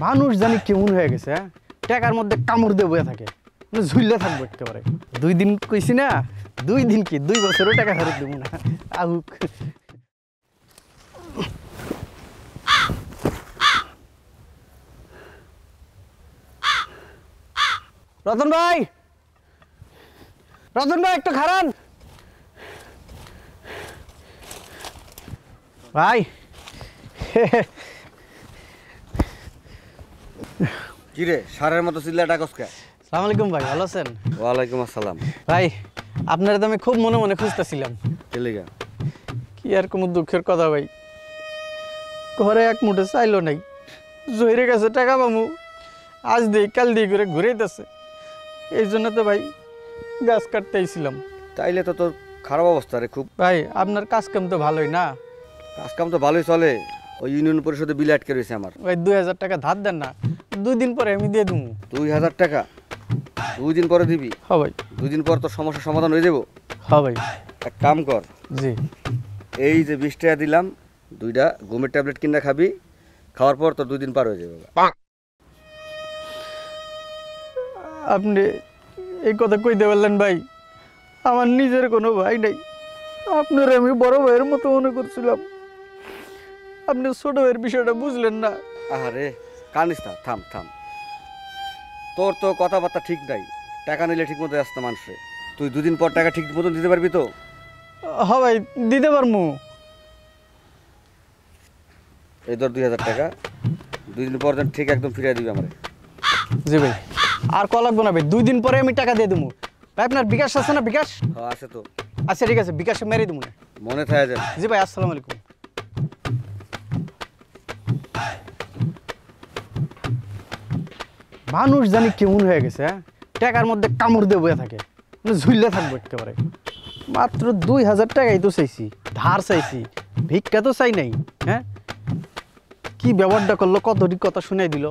মানুষ জানি কেমন হয়ে গেছে, হ্যাঁ? টাকার মধ্যে কামড় দিয়ে বয়ে থাকে, ঝুললে থাকবো একেবারে। 2 দিন কইছি না, 2 দিন কি 2 বছরও টাকা ফেরত দেবো না। আহুক রতন ভাই, রতন ভাই একটু খারান ভাই। কিরে সারের মতো চিল্লা ডাকস কে? আসসালামু আলাইকুম ভাই, ভালো আছেন? ওয়ালাইকুম আসসালাম। ভাই আপনারা তো আমি খুব মনে মনে খুঁজতেছিলাম। কেলিগা? কি আর কোনো দুঃখের কথা ভাই, ঘরে এক মুঠে চাইলো নাই, জহিরে গেছে টাকা পামু, আজ দিই কাল দিই করে ঘুরেইতেছে। এই জন্য তো ভাই গাছ কাটতে আইছিলাম। তাইলে তো তোর খারাপ অবস্থা রে খুব। ভাই আপনার কাজ কাম তো ভালোই না? কাজ কাম তো ভালোই চলে, ওই ইউনিয়ন পরিষদে বিল আটকে রয়েছে আমার। ভাই 2000 টাকা ধার দেন না, 2 দিন পরে আমি দিয়ে দেবো। 2000 টাকা 2 দিন পরে দিবি? হ্যাঁ ভাই। 2 দিন পর তোর সমস্যার সমাধান হয়ে যাবো। হ্যাঁ ভাই। এক কাম কর, জি এই যে 20 টাকা দিলাম, 2টা ঘুমের ট্যাবলেট কিনে খাবি, খাওয়ার পর তোর 2 দিন পার হয়ে যাবে। আপনি এই কথা কইতে পারলেন ভাই? আমার নিজের কোনো ভাই নাই, আপনার আমি বড় ভাইয়ের মতো মনে করছিলাম, আপনি ছোট ভাইয়ের বিষয়টা বুঝলেন না। আরে কানিস না, থাম থাম। তোর তো কথাবার্তা ঠিক নাই, টাকা নিলে ঠিক মতো আসতো মানুষে। তুই 2 দিন পর টাকা ঠিক মতন দিতে পারবি তো? হ্যাঁ ভাই দিতে পারমু। এই ধর 2000 টাকা, 2 দিন পর যেন ঠিক একদম ফিরিয়ে দিবি আমারে। জি ভাই, আর ক লাগবো না ভাই, 2 দিন পরে আমি টাকা দিয়ে দেবো ভাই। আপনার বিকাশ আছে না? বিকাশ? হ্যাঁ আছে তো। আচ্ছা ঠিক আছে, বিকাশে মেরে দেবো না। মনে থাকে যেন। জি ভাই, আসসালামু আলাইকুম। মানুষ জানি কেমন হয়ে গেছে, হ্যাঁ? টাকার মধ্যে কামড় দিয়ে বয়ে থাকে, ঝুললে থাকবো একেবারে। মাত্র 2000 টাকাই তো চাইছি, ধার চাইছি, ভিক্ষা তো চাই নাই। হ্যাঁ, কি ব্যবহারটা করলো, কতটি কথা শুনাই দিল।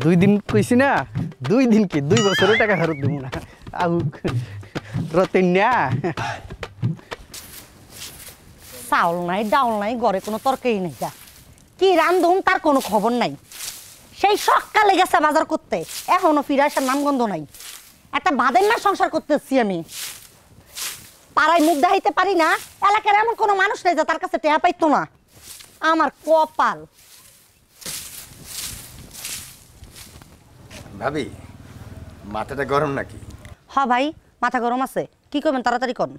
2 দিন কইছি না, 2 দিন কি 2 বছরও টাকা ফেরত দেবো না। আহুক রতেন না। চাউল নাই, ডাউল নাই, ঘরে কোনো তরকারি নেই, যা কি রান্ধুম তার কোনো খবর নাই। সেই সকালে গেছে বাজার করতে, এখনো ফিরে আসার নামগন্ধ নাই। একটা বাদের না সংসার করতেছি আমি, পাড়ায় মুখ দেখাইতে পারি না, এলাকার এমন কোনো মানুষ নেই যে তার কাছে টেহা পাইতো না। আমার কপাল। ভাবি মাথাটা গরম নাকি? হ ভাই, মাথা গরম আছে। কি করবেন তাড়াতাড়ি কন।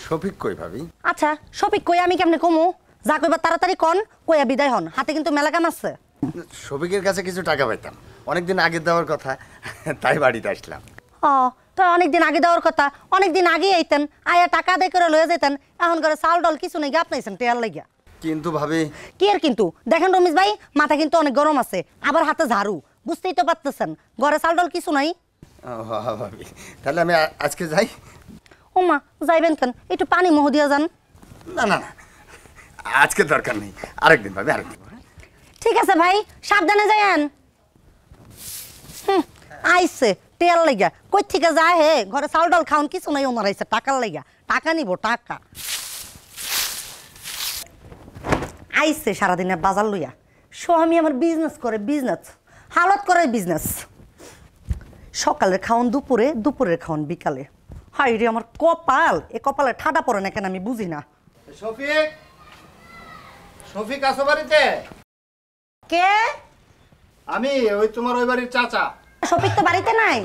শফিক কই ভাবি? আচ্ছা শফিক কই আমি কেমনে কমু? যা কইবা তাড়াতাড়ি কন, কইয়া বিদায় হন, হাতে কিন্তু মেলা কাম আছে। শফিকের কাছে কিছু টাকা পাইতাম, অনেকদিন আগে দেওয়ার কথা, তাই বাড়িতে আসলাম। ও তো অনেকদিন আগে দেওয়ার কথা, অনেকদিন আগে আইতেন, আয়া টাকা আদায় করে লয়ে যেতেন। এখন করে চাল ডাল কিছু নেই, গাপ নাইছেন টেয়ার লাগিয়া। কিন্তু ভাবি কি আর কিন্তু? দেখেন রমেশ ভাই, মাথা কিন্তু অনেক গরম আছে, আবার হাতে ঝাড়ু, বুঝতেই তো পারতেছেন ঘরে চাল ডাল কিছু নাই। ভাবি তাহলে আমি আজকে যাই? ও মা, যাইবেন কেন? একটু পানি মোহ দিয়া যান। না না না, আজকে দরকার নেই, আরেকদিন ভাবি, আরেকদিন। ঠিক আছে ভাই, সাবধানে যাইয়েন। আইসে তেল লাগিয়া, কই থেকে যায় হে? ঘরে চাউল ডাল খাওন কিছু নাই, ওনার আইসে টাকার লাগিয়া, টাকা নিব টাকা। আইসে সারাদিনের বাজার লইয়া, স্বামী আমার বিজনেস করে, বিজনেস হালত করে বিজনেস। সকালের খাওন দুপুরে, দুপুরের খাওন বিকালে। হাই রে আমার কপাল, এ কপালে ঠাডা পড়ে না কেন আমি বুঝি না। শফিক, শফিক আছো বাড়িতে? কে? আমি ওই তোমার ওই বাড়ির চাচা। শফিক তো বাড়িতে নাই।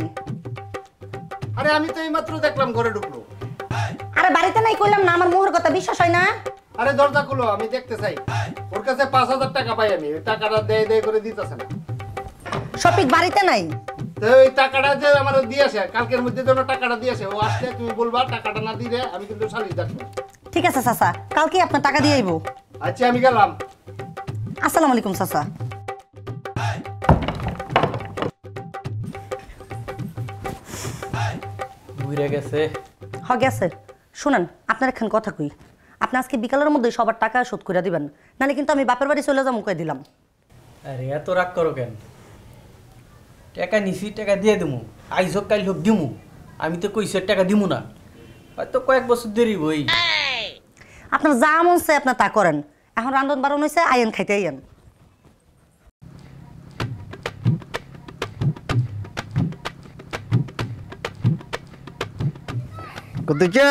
আরে আমি তো এইমাত্র দেখলাম ঘরে ঢুকলো। আরে বাড়িতে নাই কইলাম না, আমার মোহর কথা বিশ্বাস হয় না? আরে দরজা খুলো, আমি দেখতে চাই। ওর কাছে 5000 টাকা পাই আমি, ওই টাকাটা দেয় দেয় করে দিতেছে না। শফিক বাড়িতে নাই। তো ওই টাকাটা যে আমার দিয়েছে, কালকের মধ্যে যেন টাকাটা দিয়েছে, ও আসলে তুমি বলবা টাকাটা না দিলে আমি কিন্তু সালিশ ডাকবো। ঠিক আছে চাচা, কালকে আপনার টাকা দিয়ে আইবো। আচ্ছা আমি গেলাম। আসসালামু আলাইকুম চাচা। ঘুরে গেছে। হ গেছে। শুনেন, আপনার এখান কথা কই, আপনি আজকে বিকালের মধ্যে সবার টাকা শোধ করে দিবেন, নাহলে কিন্তু আমি বাপের বাড়ি চলে যাবো কয়ে দিলাম। আরে এত রাগ করো কেন? টাকা নিছি, টাকা দিয়ে দিমু, আইজ হোক কাল হোক দিমু। আমি তো কইছি টাকা দিমু না, হয়তো কয়েক বছর দেরি বই। আপনার যা মন চায় আপনার তা করেন, এখন রান্ধন বারণ হয়েছে, আইন খাইতে আইন। কতিকা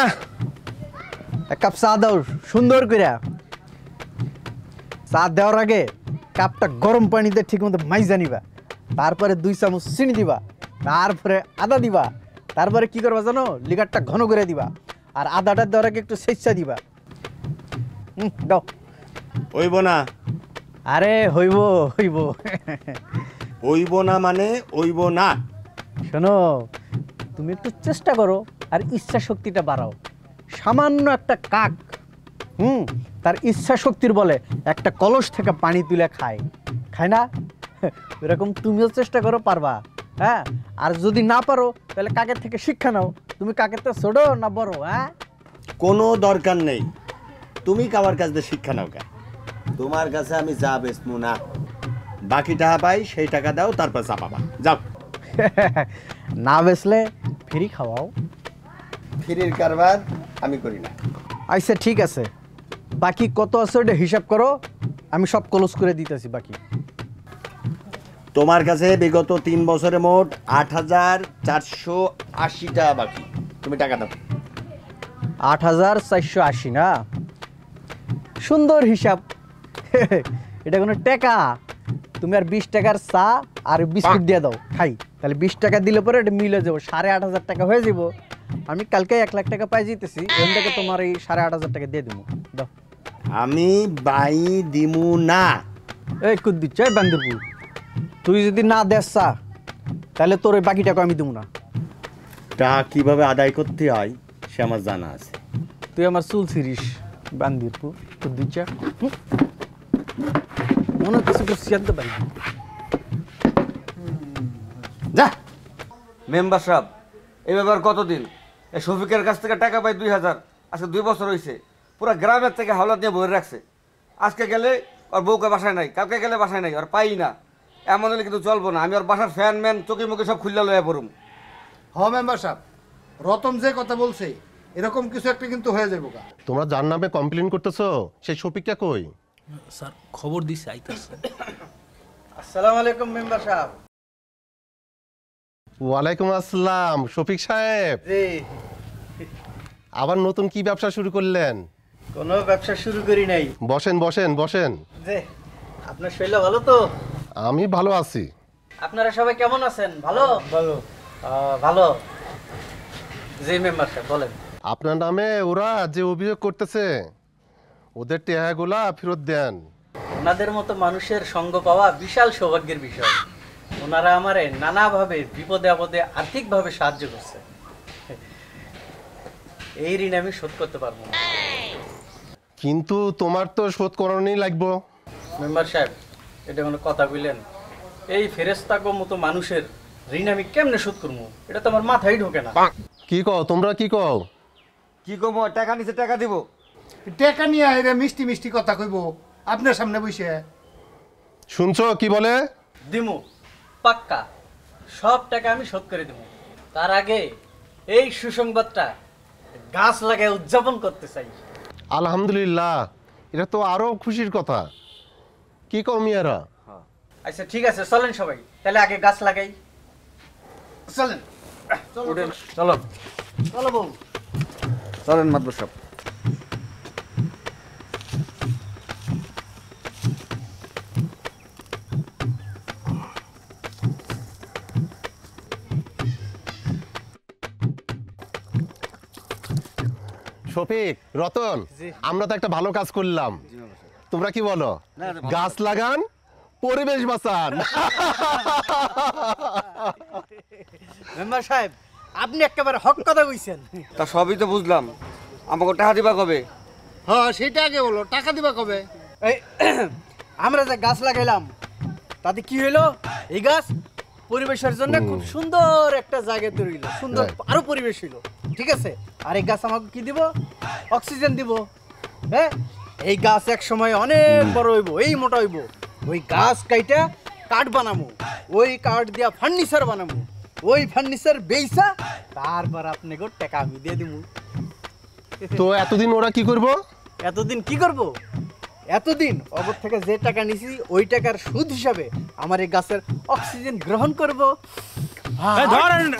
এক কাপ চা দাও সুন্দর করে। চা দেওয়ার আগে কাপটা গরম পানিতে ঠিক মতো মাইজা নিবা, তারপরে 2 চামচ চিনি দিবা, তারপরে আদা দিবা, তারপরে কি করবা জানো, লিকারটা ঘন করে দিবা, আর আদাটা দেওয়ার আগে একটু সেচ্ছা দিবা। দাও। হইব না। আরে হইব হইব। হইব না মানে হইব না। শোনো, তুমি একটু চেষ্টা করো আর ইচ্ছা শক্তিটা বাড়াও। সামান্য একটা কাক তার ইচ্ছা শক্তির বলে একটা কলস থেকে পানি তুলে খায় না? এরকম তুমিও চেষ্টা করো, পারবা। হ্যাঁ, আর যদি না পারো তাহলে কাকের থেকে শিক্ষা নাও। তুমি কাকের তো ছোট না বড়? হ্যাঁ, কোনো দরকার নেই, তুমি কাবার কাছ দিয়ে শিক্ষা নাও কা। তোমার কাছে আমি যা বেচমু না, বাকি টাকা পাই সেই টাকা দাও, তারপর চা পাবা। যাও। না বেচলে ফ্রি খাওয়াও। ফিরির কারবার আমি করি না। আচ্ছা ঠিক আছে, বাকি কত আছে ওটা হিসাব করো, আমি সব ক্লোজ করে দিতেছি। বাকি তোমার কাছে বিগত 3 বছরে মোট 8,480 টাকা বাকি। তুমি টাকা দাও। 8,480 না? সুন্দর হিসাব। এটা কোনো টাকা? তুমি আর 20 টাকার চা আর বিস্কুট দিয়ে দাও, খাই। তাহলে 20 টাকা দিলে পরে এটা মিলে যাবো, 8,500 টাকা হয়ে যাব। আমি কালকে 1 লাখ টাকা পাই যেতেছি, ওখান থেকে তোমার এই 8,500 টাকা দিয়ে দেবো। দাও। আমি বাই দিমু না। এই কুদ্দি চাই বান্দরপুর, তুই যদি না দেস চা তাহলে তোর ওই বাকি টাকা আমি দেবো না। টাকা কিভাবে আদায় করতে হয় সে আমার জানা আছে। তুই আমার চুল ছিরিস বান্দিরপুর, কুদ্দি চা মনে কিছু করছি আনতে পারি। যা। মেম্বার সাহেব, এই ব্যাপার কতদিন? এই শফিকের কাছ থেকে টাকা পাই 2,000, আজকে 2 বছর হয়েছে। পুরো গ্রামের থেকে হাওলাত নিয়ে বয়ে রাখছে। আজকে গেলে ওর বউকে বাসায় নাই, কালকে গেলে বাসায় নাই, আর পাই না। এমন হলে কিন্তু চলবো না। আমি ওর বাসার ফ্যান ম্যান চকি মুখে সব খুললা লয়ে পড়ুম। হ মেম্বার সাহেব, রতন যে কথা বলছে এরকম কিছু একটা কিন্তু হয়ে যাবো গা। তোমরা যার নামে কমপ্লেন করতেছো সেই শফিকটা কই? স্যার খবর দিছে আইতাছে। আসসালামু আলাইকুম মেম্বার সাহেব। ওয়ালাইকুম আসসালাম শফিক সাহেব। জি, আবার নতুন কি ব্যবসা শুরু করলেন? কোনো ব্যবসা শুরু করি নাই। বসেন বসেন বসেন। জি, আপনার শরীর ভালো তো? আমি ভালো আছি। আপনারা সবাই কেমন আছেন? ভালো ভালো ভালো। জি মেম্বার সাহেব বলেন। আপনার নামে ওরা যে অভিযোগ করতেছে ওদের টেহাগুলা ফেরত দেন। ওনাদের মতো মানুষের সঙ্গ পাওয়া বিশাল সৌভাগ্যের বিষয়। ওনারা আমারে নানাভাবে বিপদে আপদে আর্থিকভাবে সাহায্য করছে। এই ঋণ আমি শোধ করতে পারবো না। কিন্তু তোমার তো শোধ করানোই লাগবো। মেম্বার সাহেব, এটা কোনো কথা বললেন? এই ফেরেশতাগো মতো মানুষের ঋণ আমি কেমনে শোধ করবো? এটা তো আমার মাথায় ঢোকে না। কি কও তোমরা, কি কও? কি কমো, টাকা নিচে টাকা দিব। টাকা নিয়ে এরা মিষ্টি মিষ্টি কথা কইব আপনার সামনে বসে। শুনছো কি বলে? দিমু পাক্কা, সব টাকা আমি শোধ করে দেবো। তার আগে এই সুসংবাদটা গাছ লাগায় উদযাপন করতে চাই। আলহামদুলিল্লাহ, এটা তো আরো খুশির কথা। কি কও মিয়ারা? আচ্ছা ঠিক আছে, চলেন সবাই তাহলে আগে গাছ লাগাই। চলেন চলো চলো বউ। চলেন মাদবর সাহেব। শফিক, রতন, আমরা তো একটা ভালো কাজ করলাম। তোমরা কি বলো? গাছ লাগান, পরিবেশ বাঁচান। মেম্বার সাহেব, আপনি একেবারে হক কথা কইছেন। তা সবই তো বুঝলাম, আমাকে টাকা দিবা কবে? হ্যাঁ সেটা আগে বলো, টাকা দিবা কবে? এই আমরা যে গাছ লাগাইলাম তাতে কি হইলো? এই গাছ পরিবেশের জন্য খুব সুন্দর একটা জায়গা তৈরি হইলো, সুন্দর আরো পরিবেশ হইলো। ঠিক আছে, আর এই গাছ আমাকে কি দিব? অক্সিজেন দিব। হ্যাঁ, এই গাছ এক সময় অনেক বড় হইব, এই মোটা হইব। ওই গাছ কাইটা কাঠ বানামু, ওই কাঠ দিয়া ফার্নিচার বানামু, ওই ফার্নিচার বেইসা তারপর আপনাকে টাকা আমি দিয়ে দিব। তো এতদিন ওরা কি করব? এতদিন কি করব? এতদিন অগর থেকে যে টাকা নিছি ওই টাকার সুদ হিসাবে আমার এই গাছের অক্সিজেন গ্রহণ করব। ধরেন